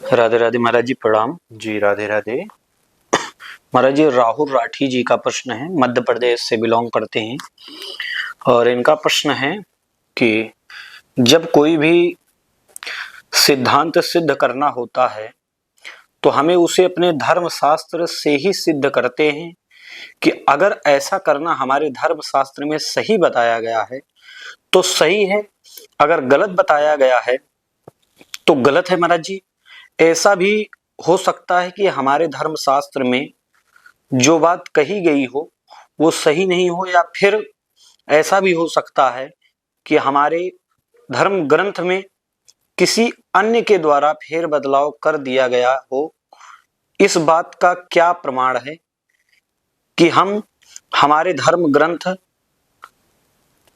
राधे राधे महाराज जी, प्रणाम जी। राधे राधे। महाराज जी। राहुल राठी जी का प्रश्न है, मध्य प्रदेश से बिलोंग करते हैं और इनका प्रश्न है कि जब कोई भी सिद्धांत सिद्ध करना होता है तो हमें उसे अपने धर्म शास्त्र से ही सिद्ध करते हैं कि अगर ऐसा करना हमारे धर्म शास्त्र में सही बताया गया है तो सही है, अगर गलत बताया गया है तो गलत है। महाराज जी, ऐसा भी हो सकता है कि हमारे धर्म शास्त्र में जो बात कही गई हो वो सही नहीं हो, या फिर ऐसा भी हो सकता है कि हमारे धर्म ग्रंथ में किसी अन्य के द्वारा फेर बदलाव कर दिया गया हो। इस बात का क्या प्रमाण है कि हम हमारे धर्म ग्रंथ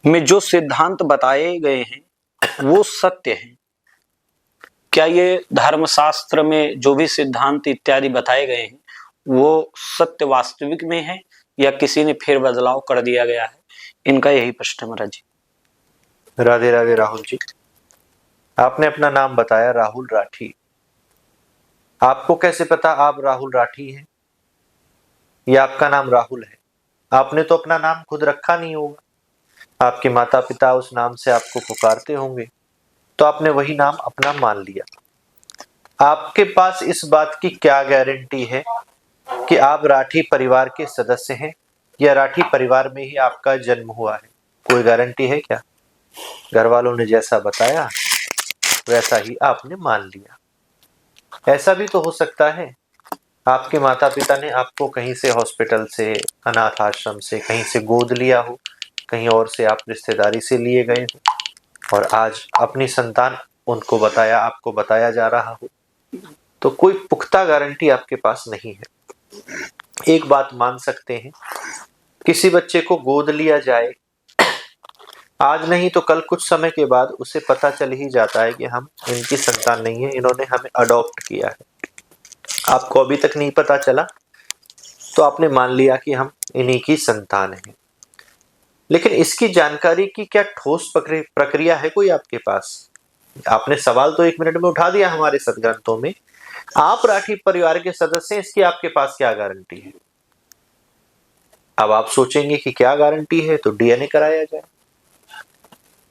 में जो सिद्धांत बताए गए हैं वो सत्य हैं? क्या ये धर्म शास्त्र में जो भी सिद्धांत इत्यादि बताए गए हैं वो सत्य वास्तविक में है या किसी ने फेर बदलाव कर दिया गया है? इनका यही प्रश्न है महाराज जी। राधे राधे राहुल जी, आपने अपना नाम बताया राहुल राठी। आपको कैसे पता आप राहुल राठी हैं या आपका नाम राहुल है? आपने तो अपना नाम खुद रखा नहीं होगा, आपके माता पिता उस नाम से आपको पुकारते होंगे, तो आपने वही नाम अपना मान लिया। आपके पास इस बात की क्या गारंटी है कि आप राठी परिवार के सदस्य हैं या राठी परिवार में ही आपका जन्म हुआ है? कोई गारंटी है क्या? घर वालों ने जैसा बताया वैसा ही आपने मान लिया। ऐसा भी तो हो सकता है आपके माता पिता ने आपको कहीं से हॉस्पिटल से, अनाथ आश्रम से, कहीं से गोद लिया हो, कहीं और से आप रिश्तेदारी से लिए गए हो और आज अपनी संतान उनको बताया, आपको बताया जा रहा हो, तो कोई पुख्ता गारंटी आपके पास नहीं है। एक बात मान सकते हैं, किसी बच्चे को गोद लिया जाए, आज नहीं तो कल कुछ समय के बाद उसे पता चल ही जाता है कि हम इनकी संतान नहीं है, इन्होंने हमें अडॉप्ट किया है। आपको अभी तक नहीं पता चला तो आपने मान लिया कि हम इन्हीं की संतान हैं। लेकिन इसकी जानकारी की क्या ठोस प्रक्रिया है कोई आपके पास? आपने सवाल तो 1 मिनट में उठा दिया हमारे सदग्रंथों में, आप राठी परिवार के सदस्य हैं, इसकी आपके पास क्या गारंटी है? अब आप सोचेंगे कि क्या गारंटी है, तो डीएनए कराया जाए।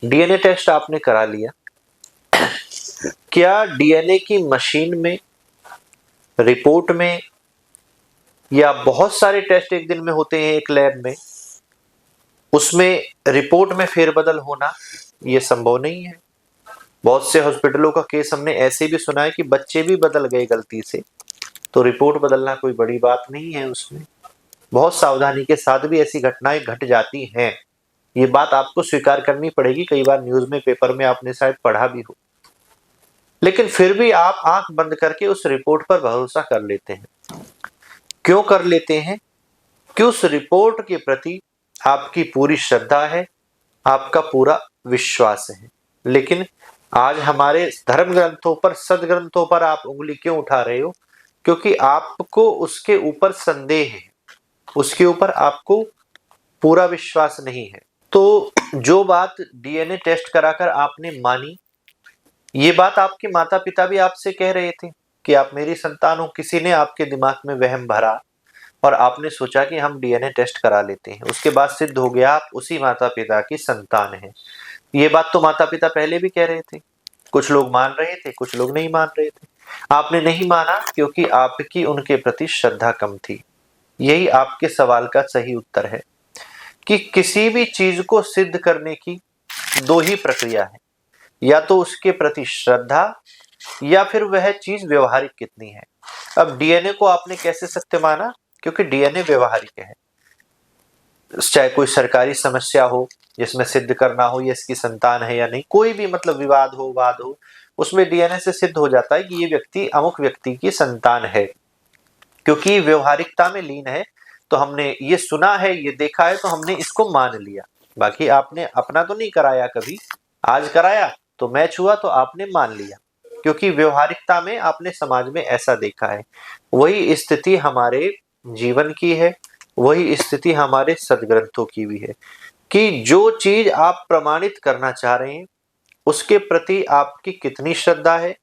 डीएनए टेस्ट आपने करा लिया, क्या डीएनए की मशीन में, रिपोर्ट में, या बहुत सारे टेस्ट एक दिन में होते हैं एक लैब में, उसमें रिपोर्ट में फेरबदल होना ये संभव नहीं है। बहुत से हॉस्पिटलों का केस हमने ऐसे भी सुना है कि बच्चे भी बदल गए गलती से, तो रिपोर्ट बदलना कोई बड़ी बात नहीं है। उसमें बहुत सावधानी के साथ भी ऐसी घटनाएं घट जाती हैं, ये बात आपको स्वीकार करनी पड़ेगी। कई बार न्यूज में, पेपर में आपने शायद पढ़ा भी हो, लेकिन फिर भी आप आंख बंद करके उस रिपोर्ट पर भरोसा कर लेते हैं। क्यों कर लेते हैं? कि उस रिपोर्ट के प्रति आपकी पूरी श्रद्धा है, आपका पूरा विश्वास है। लेकिन आज हमारे धर्म ग्रंथों पर, सदग्रंथों पर आप उंगली क्यों उठा रहे हो? क्योंकि आपको उसके ऊपर संदेह है, उसके ऊपर आपको पूरा विश्वास नहीं है। तो जो बात डीएनए टेस्ट कराकर आपने मानी, ये बात आपके माता पिता भी आपसे कह रहे थे कि आप मेरी संतान हो। किसी ने आपके दिमाग में वहम भरा और आपने सोचा कि हम डीएनए टेस्ट करा लेते हैं, उसके बाद सिद्ध हो गया आप उसी माता पिता की संतान हैं। ये बात तो माता पिता पहले भी कह रहे थे, कुछ लोग मान रहे थे, कुछ लोग नहीं मान रहे थे। आपने नहीं माना क्योंकि आपकी उनके प्रति श्रद्धा कम थी। यही आपके सवाल का सही उत्तर है कि किसी भी चीज को सिद्ध करने की 2 ही प्रक्रिया है, या तो उसके प्रति श्रद्धा या फिर वह चीज व्यवहारिक कितनी है। अब डीएनए को आपने कैसे सत्य माना? क्योंकि डीएनए व्यवहारिक है। चाहे कोई सरकारी समस्या हो जिसमें सिद्ध करना हो ये इसकी संतान है या नहीं, कोई भी मतलब विवाद हो, वाद हो, उसमें डीएनए से सिद्ध हो जाता है कि ये व्यक्ति अमुक व्यक्ति की संतान है, क्योंकि व्यवहारिकता में लीन है। तो हमने ये सुना है, ये देखा है, तो हमने इसको मान लिया। बाकी आपने अपना तो नहीं कराया कभी, आज कराया तो मैच हुआ तो आपने मान लिया, क्योंकि व्यवहारिकता में आपने समाज में ऐसा देखा है। वही स्थिति हमारे जीवन की है, वही स्थिति हमारे सदग्रंथों की भी है कि जो चीज आप प्रमाणित करना चाह रहे हैं उसके प्रति आपकी कितनी श्रद्धा है,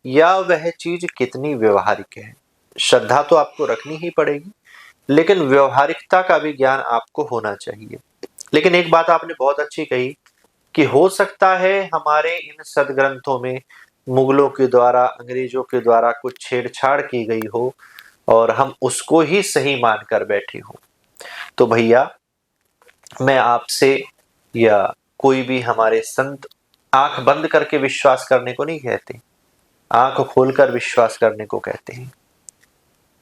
या वह चीज कितनी व्यवहारिक है। श्रद्धा तो आपको रखनी ही पड़ेगी, लेकिन व्यवहारिकता का भी ज्ञान आपको होना चाहिए। लेकिन एक बात आपने बहुत अच्छी कही कि हो सकता है हमारे इन सदग्रंथों में मुगलों के द्वारा, अंग्रेजों के द्वारा कुछ छेड़छाड़ की गई हो और हम उसको ही सही मानकर बैठे हों। तो भैया, मैं आपसे या कोई भी हमारे संत आंख बंद करके विश्वास करने को नहीं कहते, आंख खोलकर विश्वास करने को कहते हैं।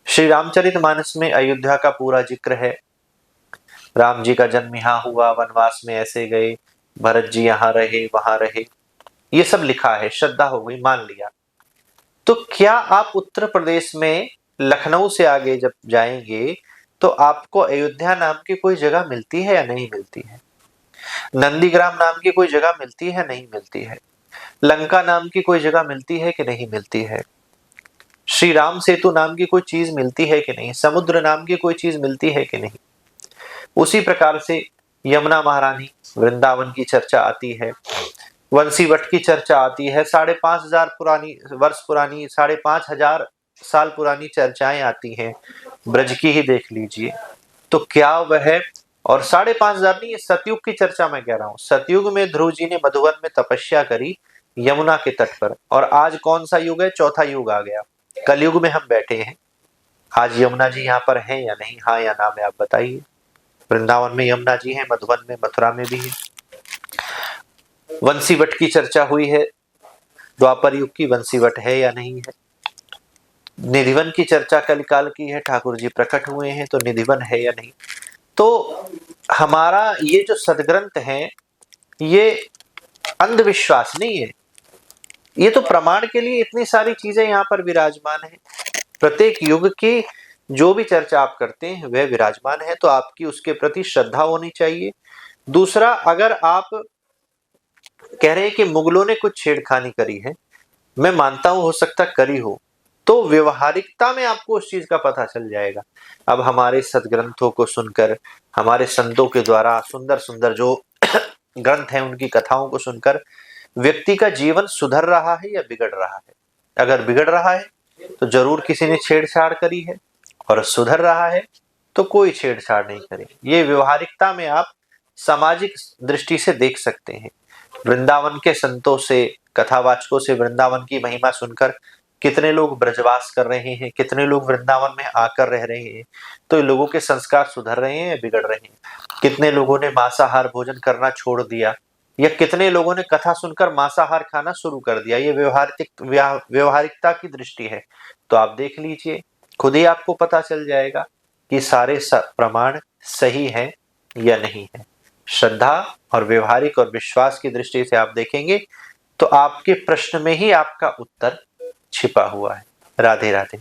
श्री रामचरितमानस में अयोध्या का पूरा जिक्र है। राम जी का जन्म यहाँ हुआ, वनवास में ऐसे गए, भरत जी यहाँ रहे, वहां रहे, ये सब लिखा है। श्रद्धा हो गई, मान लिया। तो क्या आप उत्तर प्रदेश में लखनऊ से आगे जब जाएंगे तो आपको अयोध्या नाम की कोई जगह मिलती है या नहीं मिलती है? नंदीग्राम नाम की कोई जगह मिलती है, नहीं मिलती है? लंका नाम की कोई जगह मिलती है कि नहीं मिलती है? श्री राम सेतु नाम की कोई चीज मिलती है कि नहीं? समुद्र नाम की कोई चीज मिलती है कि नहीं? उसी प्रकार से यमुना महारानी, वृंदावन की चर्चा आती है, वंशीवट की चर्चा आती है, 5,500 वर्ष पुरानी, 5,500 साल पुरानी चर्चाएं आती हैं। ब्रज की ही देख लीजिए। तो क्या वह, और 5,500 नहीं, ये सतयुग की चर्चा मैं कह रहा हूं। सतयुग में ध्रुव जी ने मधुवन में तपस्या करी यमुना के तट पर, और आज कौन सा युग है? चौथा युग आ गया, कलयुग में हम बैठे हैं। आज यमुना जी यहाँ पर हैं या नहीं? हाँ या ना में आप बताइए। वृंदावन में यमुना जी हैं, मधुवन में, मथुरा में भी है। वंशीवट की चर्चा हुई है, द्वापर युग की वंशीवट है या नहीं है? निधिवन की चर्चा कलिकाल की है, ठाकुर जी प्रकट हुए हैं, तो निधिवन है या नहीं? तो हमारा ये जो सदग्रंथ है, ये अंधविश्वास नहीं है, ये तो प्रमाण के लिए इतनी सारी चीजें यहाँ पर विराजमान है। प्रत्येक युग की जो भी चर्चा आप करते हैं वह विराजमान है, तो आपकी उसके प्रति श्रद्धा होनी चाहिए। दूसरा, अगर आप कह रहे हैं कि मुगलों ने कुछ छेड़खानी करी है, मैं मानता हूं हो सकता करी हो, तो व्यवहारिकता में आपको उस चीज का पता चल जाएगा। अब हमारे सदग्रंथों को सुनकर, हमारे संतों के द्वारा सुंदर सुंदर जो ग्रंथ हैं उनकी कथाओं को सुनकर व्यक्ति का जीवन सुधर रहा है या बिगड़ रहा है? अगर बिगड़ रहा है तो जरूर किसी ने छेड़छाड़ करी है, और सुधर रहा है तो कोई छेड़छाड़ नहीं करे। ये व्यवहारिकता में आप सामाजिक दृष्टि से देख सकते हैं। वृंदावन के संतों से, कथावाचकों से वृंदावन की महिमा सुनकर कितने लोग ब्रजवास कर रहे हैं, कितने लोग वृंदावन में आकर रह रहे हैं, तो लोगों के संस्कार सुधर रहे हैं या बिगड़ रहे हैं? कितने लोगों ने मांसाहार भोजन करना छोड़ दिया, या कितने लोगों ने कथा सुनकर मांसाहार खाना शुरू कर दिया? ये व्यवहारिकता की दृष्टि है। तो आप देख लीजिए, खुद ही आपको पता चल जाएगा कि सारे प्रमाण सही है या नहीं है। श्रद्धा और व्यवहारिक और विश्वास की दृष्टि से आप देखेंगे तो आपके प्रश्न में ही आपका उत्तर छिपा हुआ है। राधे राधे।